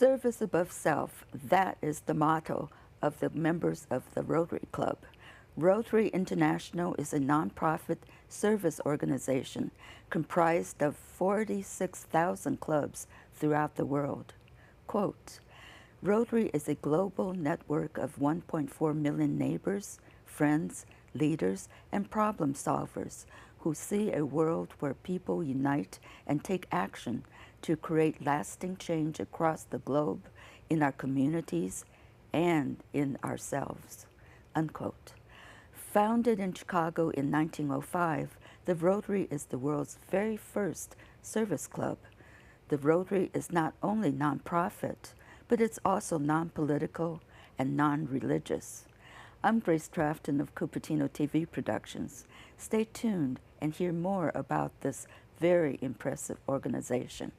Service above self, that is the motto of the members of the Rotary Club. Rotary International is a nonprofit service organization comprised of 46,000 clubs throughout the world. Quote, Rotary is a global network of 1.4 million neighbors, friends, leaders, and problem solvers who see a world where people unite and take action to create lasting change across the globe, in our communities, and in ourselves. Unquote. Founded in Chicago in 1905, the Rotary is the world's very first service club. The Rotary is not only nonprofit, but it's also non-political and non-religious. I'm Grace Trafton of Cupertino TV Productions. Stay tuned and hear more about this very impressive organization.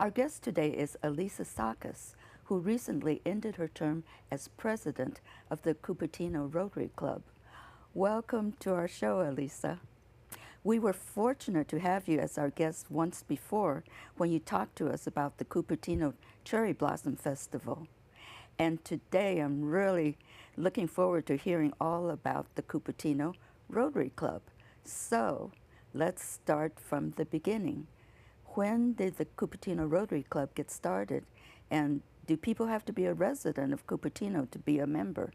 Our guest today is Elisa Sakas, who recently ended her term as president of the Cupertino Rotary Club. Welcome to our show, Elisa. We were fortunate to have you as our guest once before when you talked to us about the Cupertino Cherry Blossom Festival. And today I'm really looking forward to hearing all about the Cupertino Rotary Club. So let's start from the beginning. When did the Cupertino Rotary Club get started, and do people have to be a resident of Cupertino to be a member?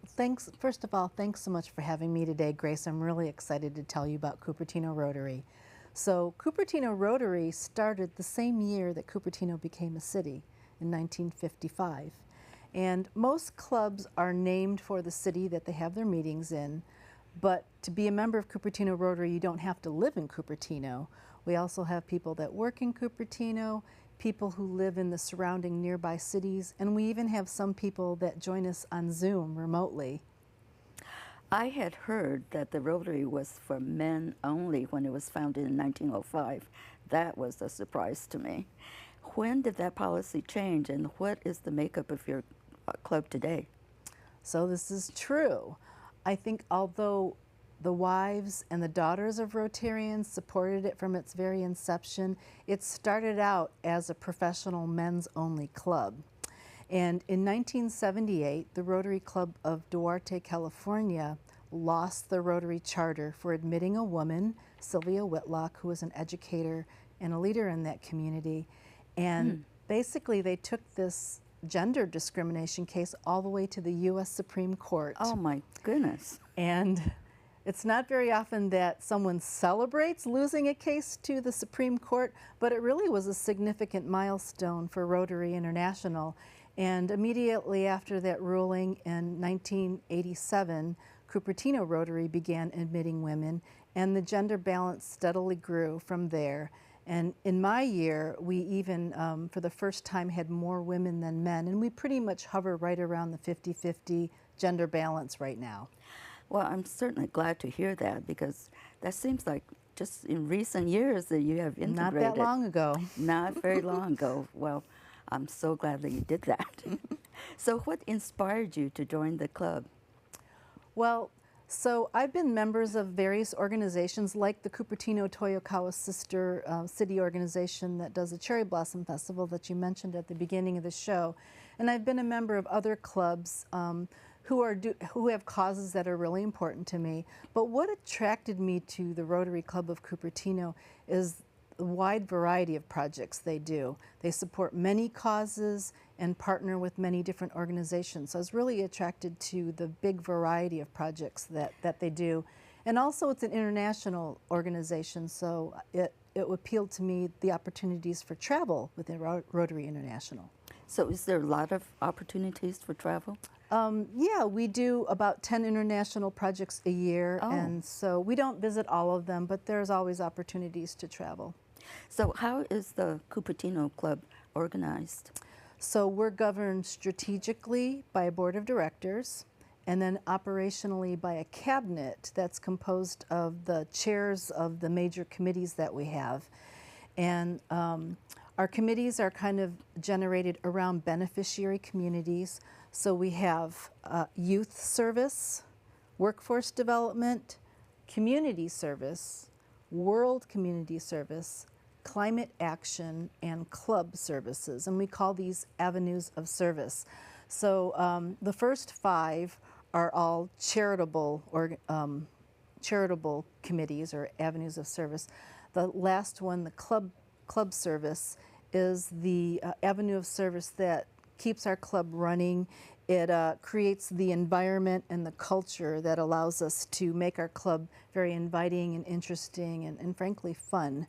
Thanks. First of all, thanks so much for having me today, Grace. I'm really excited to tell you about Cupertino Rotary. So Cupertino Rotary started the same year that Cupertino became a city, in 1955. And most clubs are named for the city that they have their meetings in, but to be a member of Cupertino Rotary, you don't have to live in Cupertino. We also have people that work in Cupertino, people who live in the surrounding nearby cities, and we even have some people that join us on Zoom remotely. I had heard that the Rotary was for men only when it was founded in 1905. That was a surprise to me. When did that policy change, and what is the makeup of your club today? So this is true. I think although the wives and the daughters of Rotarians supported it from its very inception, it started out as a professional men's-only club. And in 1978, the Rotary Club of Duarte, California, lost the Rotary Charter for admitting a woman, Sylvia Whitlock, who was an educator and a leader in that community. And basically they took this gender discrimination case all the way to the U.S. Supreme Court. Oh my goodness. And it's not very often that someone celebrates losing a case to the Supreme Court, but it really was a significant milestone for Rotary International. And immediately after that ruling in 1987, Cupertino Rotary began admitting women, and the gender balance steadily grew from there. And in my year, we even, for the first time, had more women than men, and we pretty much hover right around the 50-50 gender balance right now. Well, I'm certainly glad to hear that, because that seems like just in recent years that you have integrated. Not that long ago. Not very long ago. Well, I'm so glad that you did that. So what inspired you to join the club? Well, so I've been members of various organizations like the Cupertino Toyokawa sister city organization that does the Cherry Blossom Festival that you mentioned at the beginning of the show. And I've been a member of other clubs who have causes that are really important to me. But what attracted me to the Rotary Club of Cupertino is the wide variety of projects they do. They support many causes and partner with many different organizations. So I was really attracted to the big variety of projects that they do. And also it's an international organization, so it appealed to me the opportunities for travel within Rotary International. So is there a lot of opportunities for travel? Yeah, we do about 10 international projects a year, Oh. and so we don't visit all of them, but there's always opportunities to travel. So how is the Cupertino Club organized? So we're governed strategically by a board of directors and then operationally by a cabinet that's composed of the chairs of the major committees that we have. And our committees are kind of generated around beneficiary communities. So we have youth service, workforce development, community service, world community service, climate action, and club services. And we call these avenues of service. So the first 5 are all charitable charitable committees or avenues of service. The last one, the club service, is the avenue of service that keeps our club running. It creates the environment and the culture that allows us to make our club very inviting and interesting and frankly fun.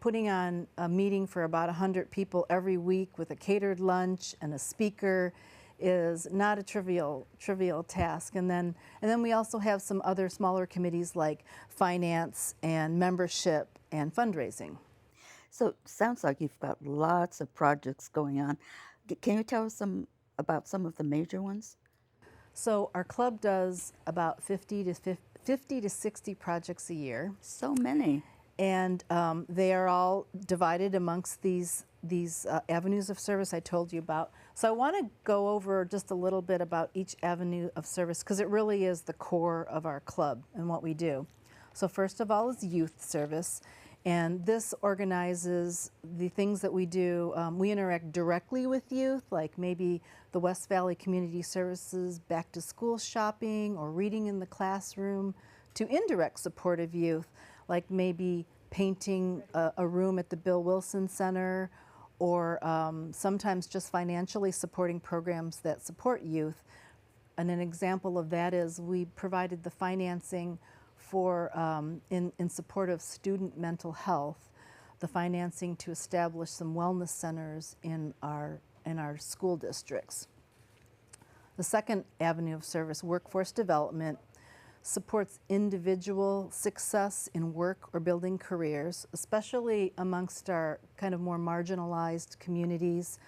Putting on a meeting for about 100 people every week with a catered lunch and a speaker is not a trivial task. And then we also have some other smaller committees like finance and membership and fundraising. So it sounds like you've got lots of projects going on. Can you tell us about some of the major ones? So our club does about 50 to 60 projects a year. So many. And they are all divided amongst these avenues of service I told you about. So I want to go over just a little bit about each avenue of service because it really is the core of our club and what we do. So first of all is youth service, and this organizes the things that we do. We interact directly with youth, like maybe the West Valley Community Services back to school shopping or reading in the classroom, to indirect support of youth, like maybe painting a room at the Bill Wilson Center, or sometimes just financially supporting programs that support youth. And an example of that is we provided the financing for, in support of student mental health, the financing to establish some wellness centers in our school districts. The second avenue of service, workforce development, supports individual success in work or building careers, especially amongst our kind of more marginalized communities.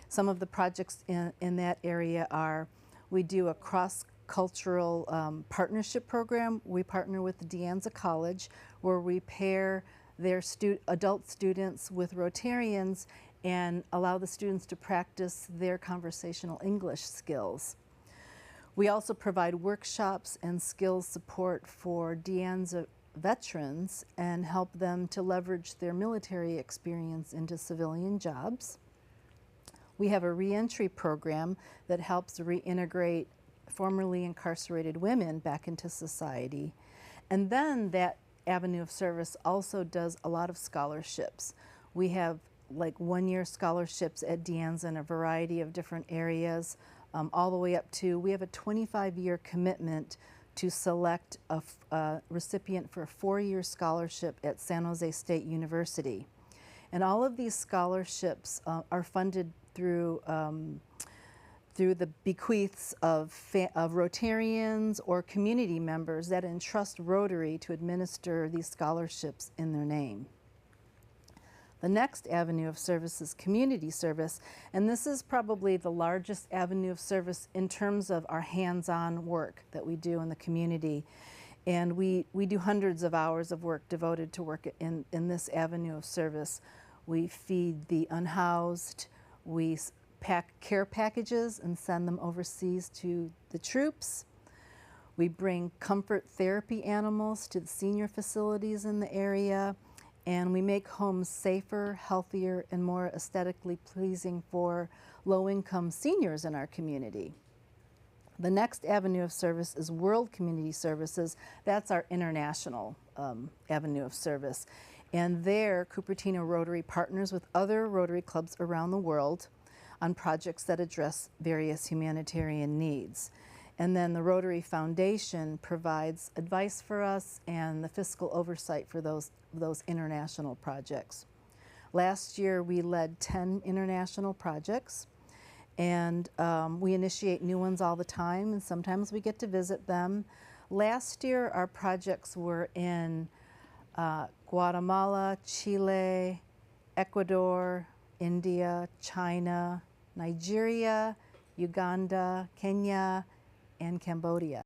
Some of the projects in that area are, we do a cross-cultural partnership program. We partner with the De Anza College, where we pair their adult students with Rotarians and allow the students to practice their conversational English skills. We also provide workshops and skills support for De Anza veterans and help them to leverage their military experience into civilian jobs. We have a reentry program that helps reintegrate formerly incarcerated women back into society. And then that avenue of service also does a lot of scholarships. We have like one-year scholarships at De Anza in a variety of different areas. All the way up to, we have a 25-year commitment to select a recipient for a 4-year scholarship at San Jose State University. And all of these scholarships are funded through the bequeaths of Rotarians or community members that entrust Rotary to administer these scholarships in their name. The next avenue of service is community service, and this is probably the largest avenue of service in terms of our hands-on work that we do in the community. And we do hundreds of hours of work devoted to work in this avenue of service. We feed the unhoused, we pack care packages and send them overseas to the troops. We bring comfort therapy animals to the senior facilities in the area. And we make homes safer, healthier, and more aesthetically pleasing for low-income seniors in our community. The next avenue of service is World Community Services. That's our international avenue of service. And there, Cupertino Rotary partners with other Rotary clubs around the world on projects that address various humanitarian needs. And then the Rotary Foundation provides advice for us and the fiscal oversight for those international projects. Last year we led 10 international projects. And we initiate new ones all the time, and sometimes we get to visit them. Last year, our projects were in Guatemala, Chile, Ecuador, India, China, Nigeria, Uganda, Kenya, and Cambodia.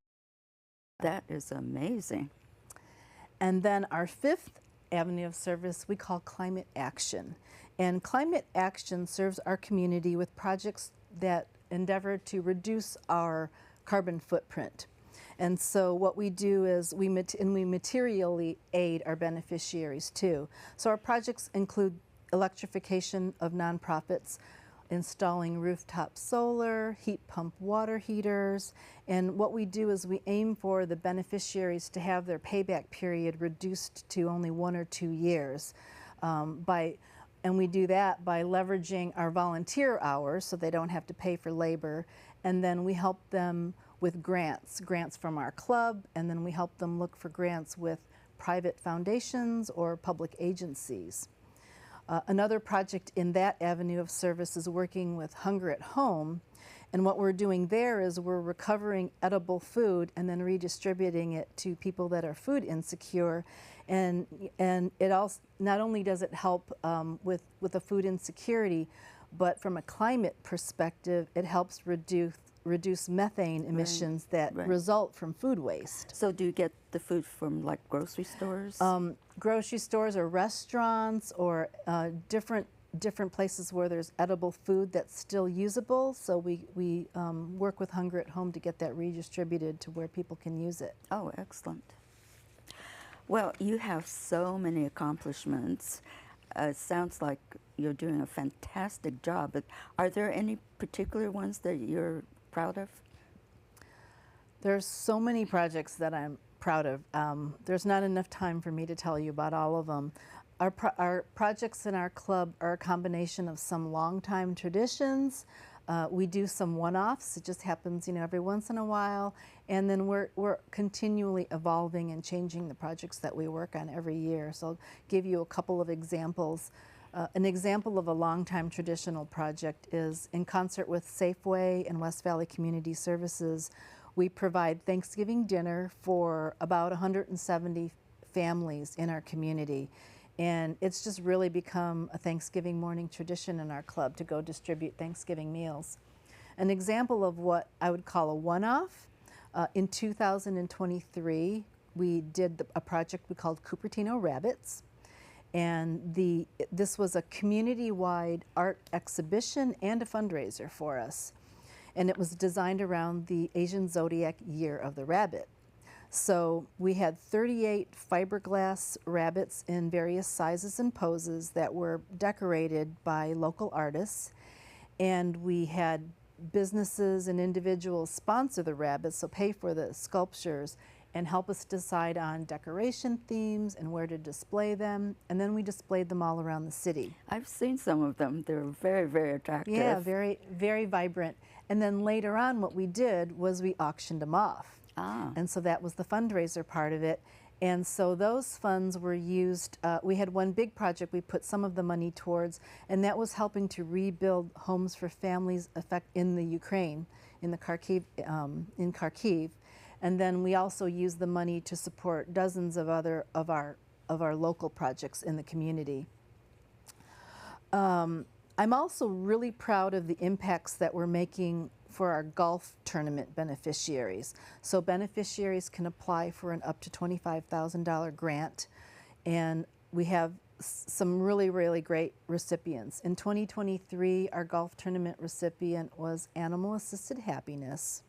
That is amazing. And then our fifth avenue of service we call climate action. And climate action serves our community with projects that endeavor to reduce our carbon footprint. And so what we do is we materially aid our beneficiaries too. So our projects include electrification of nonprofits, installing rooftop solar, heat pump water heaters, and what we do is we aim for the beneficiaries to have their payback period reduced to only 1 or 2 years. And we do that by leveraging our volunteer hours so they don't have to pay for labor, and then we help them with grants from our club, and then we help them look for grants with private foundations or public agencies. Another project in that avenue of service is working with Hunger at Home, and what we're doing there is we're recovering edible food and then redistributing it to people that are food insecure, and it also not only does it help with the food insecurity, but from a climate perspective, it helps reduce methane emissions that result from food waste. So do you get the food from like grocery stores? Grocery stores or restaurants or different places where there's edible food that's still usable. So we work with Hunger at Home to get that redistributed to where people can use it. Oh, excellent. Well, you have so many accomplishments. Sounds like you're doing a fantastic job, but are there any particular ones that you're proud of? There's so many projects that I'm proud of. There's not enough time for me to tell you about all of them. Our projects in our club are a combination of some long-time traditions. We do some one-offs. It just happens, every once in a while. And then we're continually evolving and changing the projects that we work on every year. So I'll give you a couple of examples. An example of a long-time traditional project is in concert with Safeway and West Valley Community Services. We provide Thanksgiving dinner for about 170 families in our community. And it's just really become a Thanksgiving morning tradition in our club to go distribute Thanksgiving meals. An example of what I would call a one-off, in 2023, we did a project we called Cupertino Rabbits. And this was a community-wide art exhibition and a fundraiser for us. And it was designed around the Asian Zodiac Year of the Rabbit. So we had 38 fiberglass rabbits in various sizes and poses that were decorated by local artists. And we had businesses and individuals sponsor the rabbits, so pay for the sculptures and help us decide on decoration themes and where to display them. And then we displayed them all around the city. I've seen some of them. They're very, very attractive. Yeah, very, very vibrant. And then later on, what we did was we auctioned them off. And so that was the fundraiser part of it. And so those funds were used, we had one big project we put some of the money towards, and that was helping to rebuild homes for families in the Ukraine, in Kharkiv. And then we also used the money to support dozens of other of our local projects in the community. I'm also really proud of the impacts that we're making for our golf tournament beneficiaries. So beneficiaries can apply for an up to $25,000 grant, and we have some really, really great recipients. In 2023, our golf tournament recipient was Animal Assisted Happiness,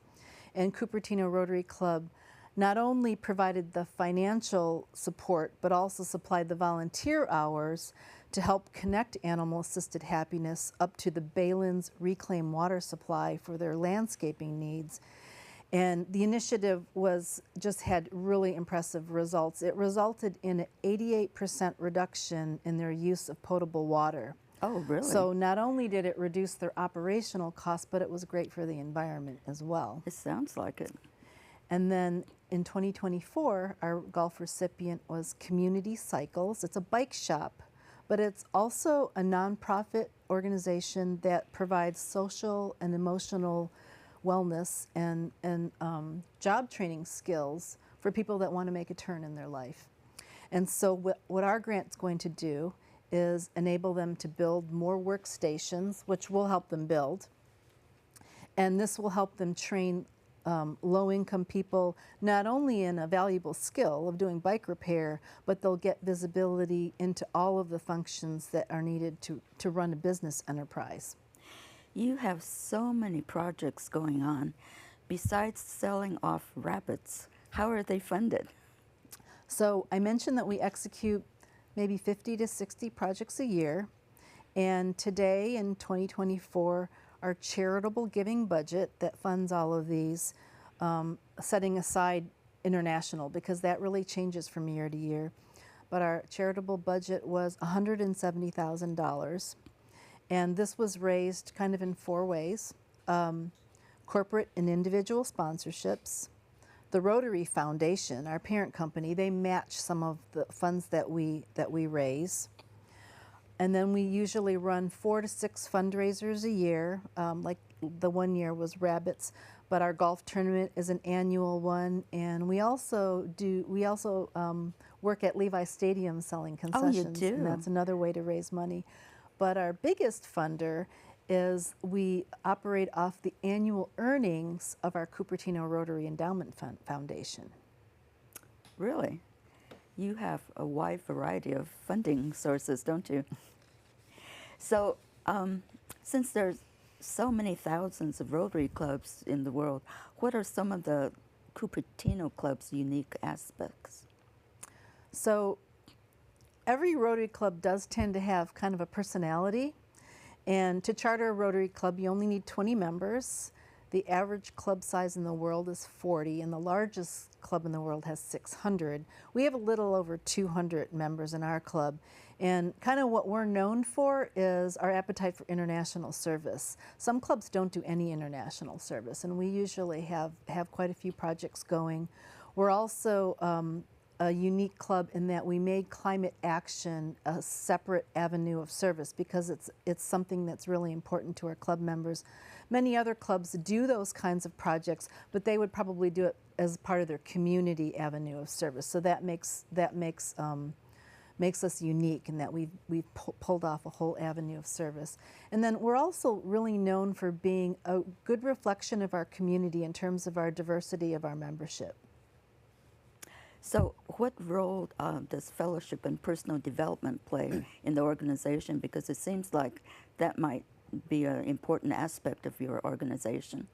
and Cupertino Rotary Club not only provided the financial support, but also supplied the volunteer hours to help connect Animal Assisted Happiness up to the Balin's reclaimed water supply for their landscaping needs. And the initiative just had really impressive results. It resulted in an 88% reduction in their use of potable water. Oh, really? So not only did it reduce their operational costs, but it was great for the environment as well. It sounds like it. And then in 2024, our golf recipient was Community Cycles. It's a bike shop, but it's also a nonprofit organization that provides social and emotional wellness and job training skills for people that want to make a turn in their life. And so what our grant's going to do is enable them to build more workstations, which will help them build. And this will help them train low-income people not only in a valuable skill of doing bike repair, but they'll get visibility into all of the functions that are needed to run a business enterprise. You have so many projects going on. Besides selling off rabbits, how are they funded? So I mentioned that we execute maybe 50 to 60 projects a year. And today in 2024, our charitable giving budget that funds all of these, setting aside international because that really changes from year to year. But our charitable budget was $170,000. And this was raised kind of in 4 ways. Corporate and individual sponsorships. The Rotary Foundation, our parent company, they match some of the funds that we raise. And then we usually run 4 to 6 fundraisers a year, like the one year was rabbits, but our golf tournament is an annual one. And we also work at Levi Stadium selling concessions. Oh, you do? And that's another way to raise money. But our biggest funder is we operate off the annual earnings of our Cupertino Rotary Endowment Foundation. Really? You have a wide variety of funding sources, don't you? So, since there's so many thousands of Rotary clubs in the world, what are some of the Cupertino Club's unique aspects? So, every Rotary Club does tend to have kind of a personality. And to charter a Rotary Club, you only need 20 members. The average club size in the world is 40, and the largest club in the world has 600. We have a little over 200 members in our club. And kind of what we're known for is our appetite for international service. Some clubs don't do any international service, and we usually have quite a few projects going. We're also a unique club in that we made climate action a separate avenue of service because it's something that's really important to our club members. Many other clubs do those kinds of projects, but they would probably do it as part of their community avenue of service. So that makes us unique in that we've pulled off a whole avenue of service. And then we're also really known for being a good reflection of our community in terms of our diversity of our membership. So what role does fellowship and personal development play in the organization? Because it seems like that might be an important aspect of your organization.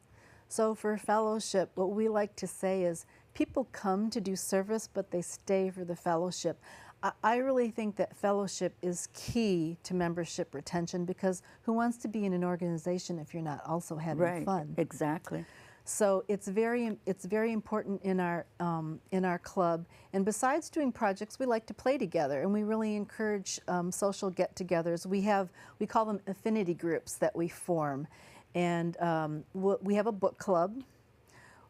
So for fellowship, what we like to say is people come to do service, but they stay for the fellowship. I really think that fellowship is key to membership retention because who wants to be in an organization if you're not also having fun? Exactly. So it's very important in our club. And besides doing projects, we like to play together, and we really encourage social get-togethers. We call them affinity groups that we form, and we have a book club.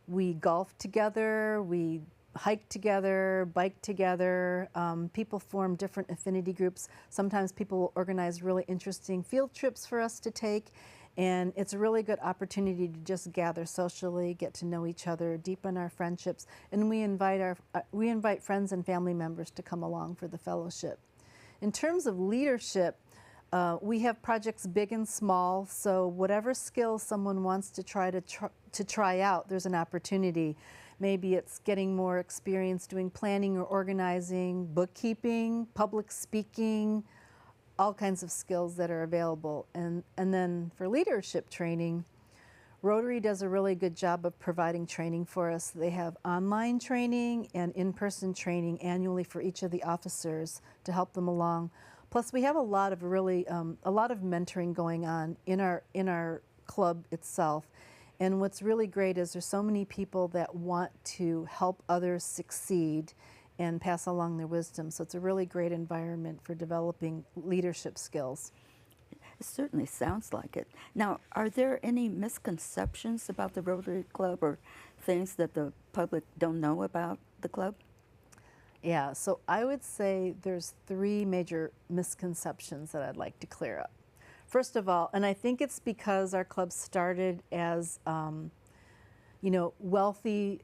We golf together. We hike together, bike together. People form different affinity groups. Sometimes people will organize really interesting field trips for us to take. And it's a really good opportunity to just gather socially, get to know each other, deepen our friendships, and we invite friends and family members to come along for the fellowship. In terms of leadership, we have projects big and small, so whatever skills someone wants to try out, there's an opportunity. Maybe it's getting more experience doing planning or organizing, bookkeeping, public speaking, all kinds of skills that are available. And then for leadership training, Rotary does a really good job of providing training for us. They have online training and in-person training annually for each of the officers to help them along. Plus, we have a lot of mentoring going on in our club itself. And what's really great is there's so many people that want to help others succeed and pass along their wisdom. So it's a really great environment for developing leadership skills. It certainly sounds like it. Now, are there any misconceptions about the Rotary Club or things that the public don't know about the club? Yeah, so I would say there's 3 major misconceptions that I'd like to clear up. First of all, and I think it's because our club started as, you know, wealthy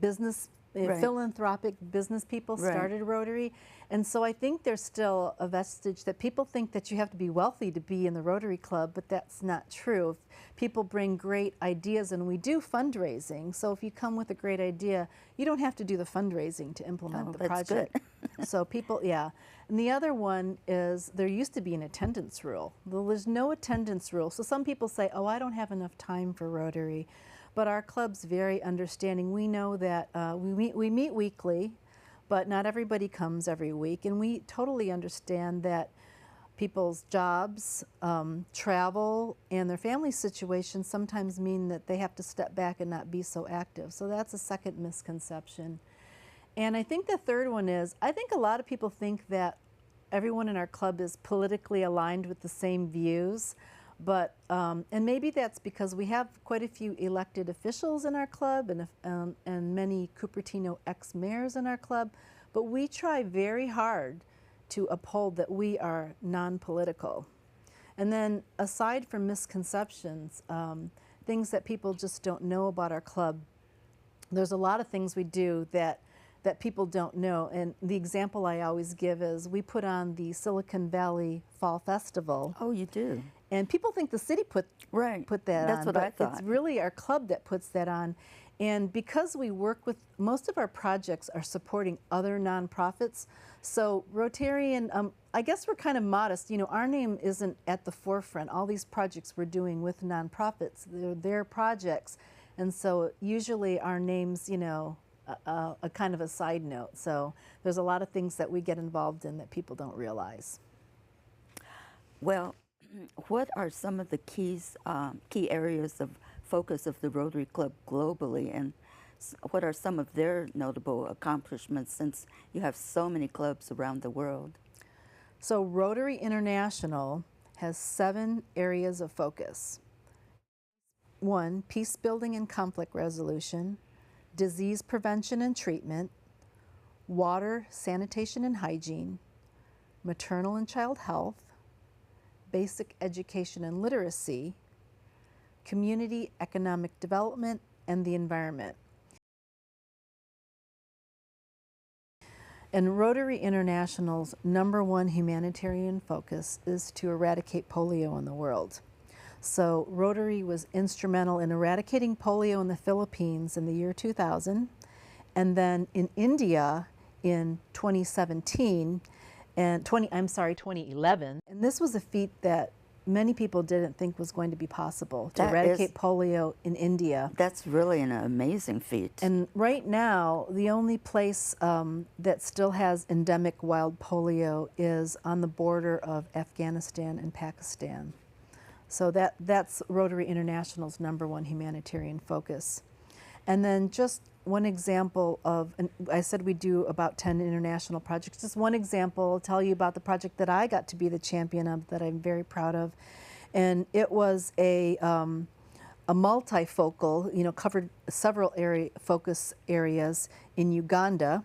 business, Right. philanthropic business people Right. started Rotary. And so I think there's still a vestige that people think that you have to be wealthy to be in the Rotary Club, but that's not true. People bring great ideas, and we do fundraising. So if you come with a great idea, you don't have to do the fundraising to implement the That's project. good. So people, yeah. And the other one is there used to be an attendance rule. Well, there's no attendance rule. So some people say, oh, I don't have enough time for Rotary. But our club's very understanding. We know that we meet weekly, but not everybody comes every week. And we totally understand that people's jobs, travel, and their family situations sometimes mean that they have to step back and not be so active. So that's a second misconception. And I think the third one is, I think a lot of people think that everyone in our club is politically aligned with the same views. But, and maybe that's because we have quite a few elected officials in our club and many Cupertino ex-mayors in our club, but we try very hard to uphold that we are non-political. And then aside from misconceptions, things that people just don't know about our club, there's a lot of things we do that people don't know. And the example I always give is we put on the Silicon Valley Fall Festival. Oh, you do? And people think the city put that That's on, what but I thought. it's really our club that puts that on. And because we work with, most of our projects are supporting other nonprofits. So Rotarian, I guess we're kind of modest. You know, our name isn't at the forefront. All these projects we're doing with nonprofits, they're their projects. And so usually our name's, you know, a kind of a side note. So there's a lot of things that we get involved in that people don't realize. Well, what are some of the key areas of focus of the Rotary Club globally, and what are some of their notable accomplishments since you have so many clubs around the world? So Rotary International has 7 areas of focus. 1, peace building and conflict resolution, disease prevention and treatment, water, sanitation and hygiene, maternal and child health, basic education and literacy, community economic development, and the environment. And Rotary International's #1 humanitarian focus is to eradicate polio in the world. So Rotary was instrumental in eradicating polio in the Philippines in the year 2000, and then in India in 2017, and 2011. And this was a feat that many people didn't think was going to be possible, to eradicate polio in India. That's really an amazing feat. And right now, the only place that still has endemic wild polio is on the border of Afghanistan and Pakistan. So that's Rotary International's #1 humanitarian focus. And then just one example of, and I said we do about 10 international projects. Just one example, I'll tell you about the project that I got to be the champion of that I'm very proud of. And it was a multifocal, you know, covered several focus areas in Uganda,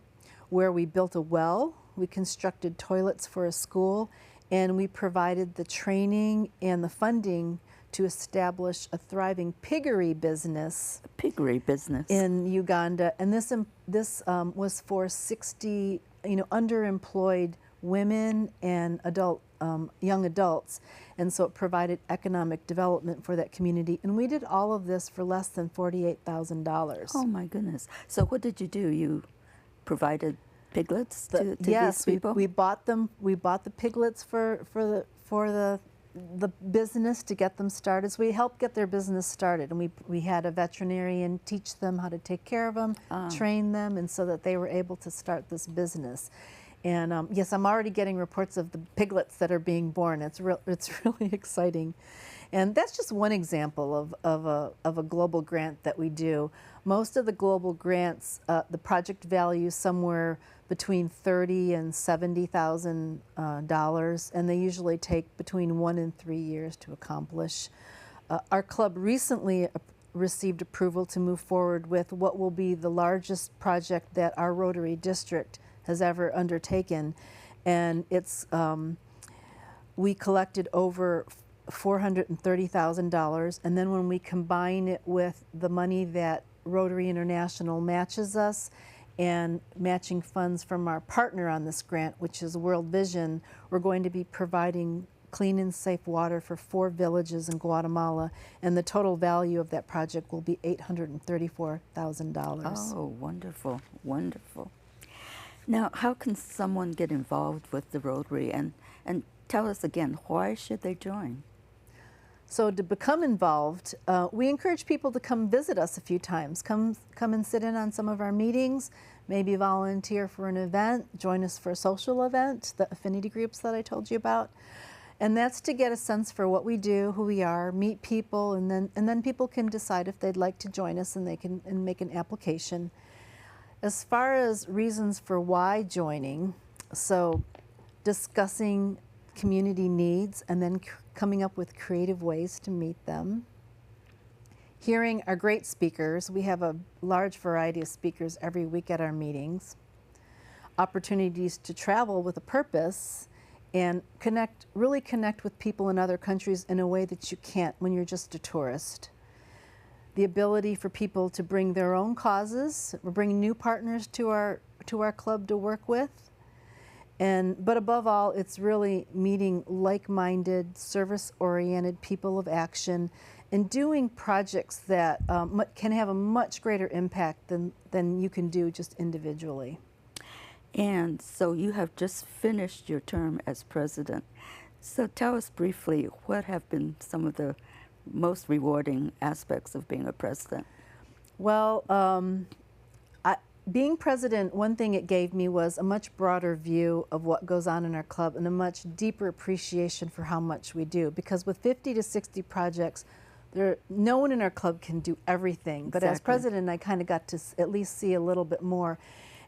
where we built a well, we constructed toilets for a school, and we provided the training and the funding to establish a thriving piggery business. Piggery business In Uganda, and this was for 60, you know, underemployed women and young adults, and so it provided economic development for that community. And we did all of this for less than $48,000. Oh my goodness! So what did you do? You provided piglets to yes, these people? we bought them. We bought the piglets for the business to get them started. So we helped get their business started, and we had a veterinarian teach them how to take care of them, train them, and so that they were able to start this business. And yes, I'm already getting reports of the piglets that are being born. It's really exciting. And that's just one example of a global grant that we do. Most of the global grants, the project value is somewhere between $30,000 and $70,000, and they usually take between 1 and 3 years to accomplish. Our club recently received approval to move forward with what will be the largest project that our Rotary district has ever undertaken, and it's we collected over $430,000, and then when we combine it with the money that Rotary International matches us and matching funds from our partner on this grant, which is World Vision, we're going to be providing clean and safe water for 4 villages in Guatemala, and the total value of that project will be $834,000. Oh, wonderful, wonderful. Now, how can someone get involved with the Rotary, and tell us again, why should they join? So to become involved, we encourage people to come visit us a few times. Come and sit in on some of our meetings, maybe volunteer for an event, join us for a social event, the affinity groups that I told you about. And that's to get a sense for what we do, who we are, meet people, and then people can decide if they'd like to join us, and they can make an application. As far as reasons for why joining, so discussing community needs and then coming up with creative ways to meet them. Hearing our great speakers. We have a large variety of speakers every week at our meetings. Opportunities to travel with a purpose and really connect with people in other countries in a way that you can't when you're just a tourist. The ability for people to bring their own causes. We're bringing new partners to our club to work with. But above all, it's really meeting like-minded, service-oriented people of action and doing projects that can have a much greater impact than you can do just individually. And so you have just finished your term as president. So tell us briefly, what have been some of the most rewarding aspects of being a president? Well, being president, one thing it gave me was a much broader view of what goes on in our club and a much deeper appreciation for how much we do. Because with 50 to 60 projects, no one in our club can do everything. But as president, I kind of got to at least see a little bit more.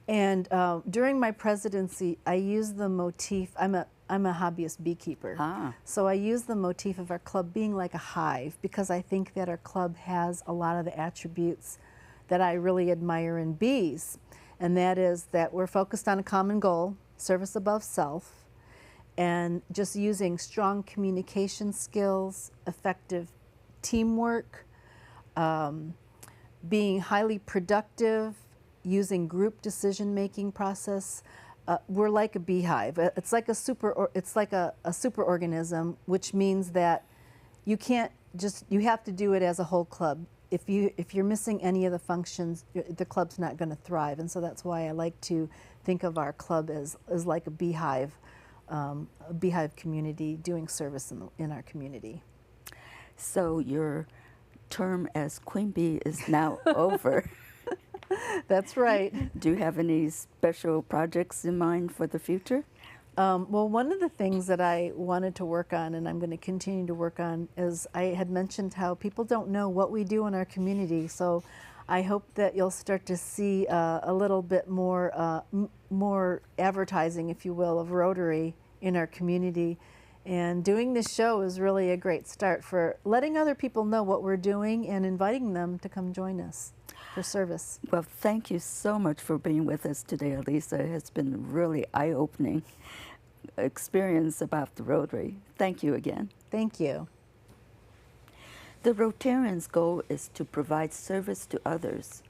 And during my presidency, I used the motif, I'm a hobbyist beekeeper. So I use the motif of our club being like a hive, because I think that our club has a lot of the attributes that I really admire in bees. And that is that we're focused on a common goal, service above self, and just using strong communication skills, effective teamwork, being highly productive, using group decision-making process. We're like a beehive. It's like a superorganism, which means that you have to do it as a whole club. If you're missing any of the functions, the club's not going to thrive. And so that's why I like to think of our club as like a beehive community doing service in our community. So your term as Queen Bee is now over. That's right. Do you have any special projects in mind for the future? Well, one of the things that I wanted to work on, and I'm going to continue to work on, is I had mentioned how people don't know what we do in our community. So I hope that you'll start to see a little bit more advertising, if you will, of Rotary in our community. And doing this show is really a great start for letting other people know what we're doing and inviting them to come join us for service. Well, thank you so much for being with us today, Elisa. It has been a really eye-opening experience about the Rotary. Thank you again. Thank you. The Rotarians' goal is to provide service to others,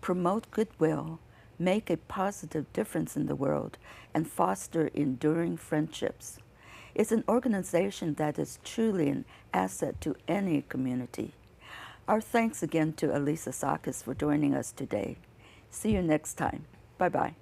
promote goodwill, make a positive difference in the world, and foster enduring friendships. It's an organization that is truly an asset to any community. Our thanks again to Elisa Sakis for joining us today. See you next time. Bye-bye.